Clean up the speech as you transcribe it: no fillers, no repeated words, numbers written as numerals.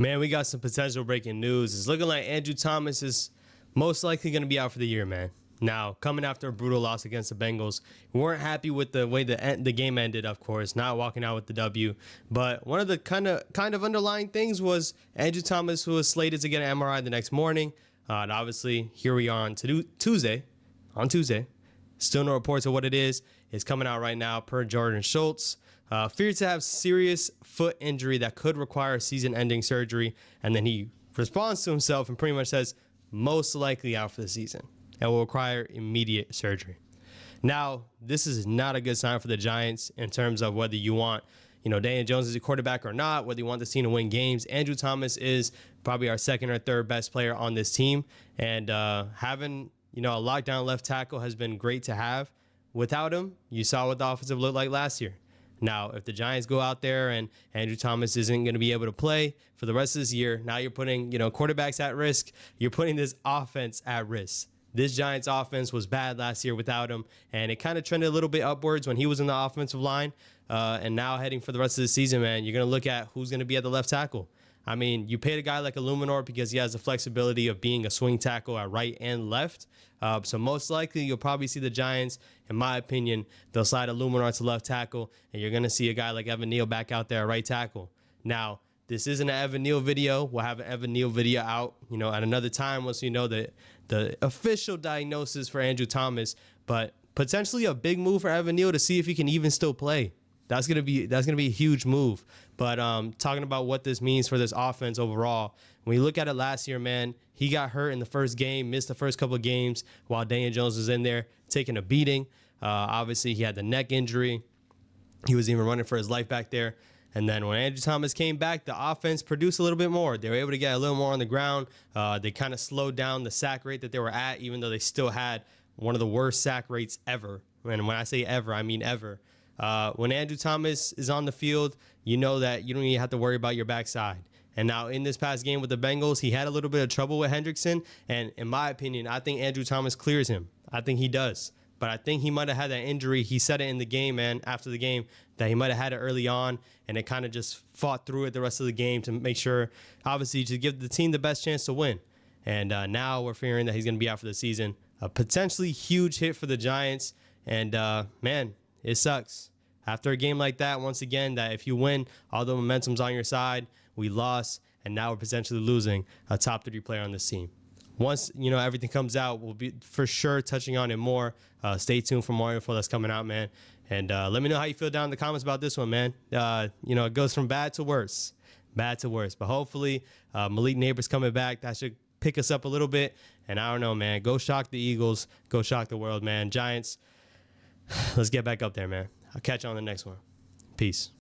Man, we got some potential breaking news. It's looking like Andrew Thomas is most likely going to be out for the year, man. Now, coming after a brutal loss against the Bengals, we weren't happy with the way the game ended, of course, not walking out with the W. But one of the kind of underlying things was Andrew Thomas was slated to get an MRI the next morning. And obviously, here we are on Tuesday. Still no reports of what it is. It's coming out right now per Jordan Schultz. Feared to have serious foot injury that could require season-ending surgery. And then he responds to himself and pretty much says, most likely out for the season and will require immediate surgery. Now, this is not a good sign for the Giants in terms of whether you want, Daniel Jones as a quarterback or not, whether you want the team to win games. Andrew Thomas is probably our second or third best player on this team. And having, a lockdown left tackle has been great to have. Without him, you saw what the offensive looked like last year. Now, if the Giants go out there and Andrew Thomas isn't going to be able to play for the rest of this year, now you're putting, quarterbacks at risk. You're putting this offense at risk. This Giants offense was bad last year without him, and it kind of trended a little bit upwards when he was in the offensive line. And now heading for the rest of the season, man, you're going to look at who's going to be at the left tackle. I mean, you paid a guy like Illuminor because he has the flexibility of being a swing tackle at right and left. So most likely you'll probably see the Giants, in my opinion, they'll slide Illuminor to left tackle, and you're going to see a guy like Evan Neal back out there at right tackle. Now, this isn't an Evan Neal video. We'll have an Evan Neal video out, at another time once you know the official diagnosis for Andrew Thomas. But potentially a big move for Evan Neal to see if he can even still play. That's gonna be a huge move. But talking about what this means for this offense overall, when you look at it last year, man, he got hurt in the first game, missed the first couple of games while Daniel Jones was in there taking a beating. Obviously, he had the neck injury. He was even running for his life back there. And then when Andrew Thomas came back, the offense produced a little bit more. They were able to get a little more on the ground. They kind of slowed down the sack rate that they were at, even though they still had one of the worst sack rates ever. And when I say ever, I mean ever. When Andrew Thomas is on the field, you know that you don't even have to worry about your backside. And now in this past game with the Bengals, he had a little bit of trouble with Hendrickson. And in my opinion, I think Andrew Thomas clears him. I think he does. But I think he might have had that injury. He said it in the game, man, after the game, that he might have had it early on, and it kind of just fought through it the rest of the game to make sure, obviously, to give the team the best chance to win. And now we're fearing that he's going to be out for the season. A potentially huge hit for the Giants. And, man, it sucks. After a game like that, once again, that if you win, all the momentum's on your side. We lost, and now we're potentially losing a top 3 player on this team. Once, everything comes out, we'll be for sure touching on it more. Stay tuned for more info that's coming out, man. And let me know how you feel down in the comments about this one, man. It goes from bad to worse. But hopefully Malik Neighbors coming back. That should pick us up a little bit. And I don't know, man. Go shock the Eagles. Go shock the world, man. Giants, let's get back up there, man. I'll catch you on the next one. Peace.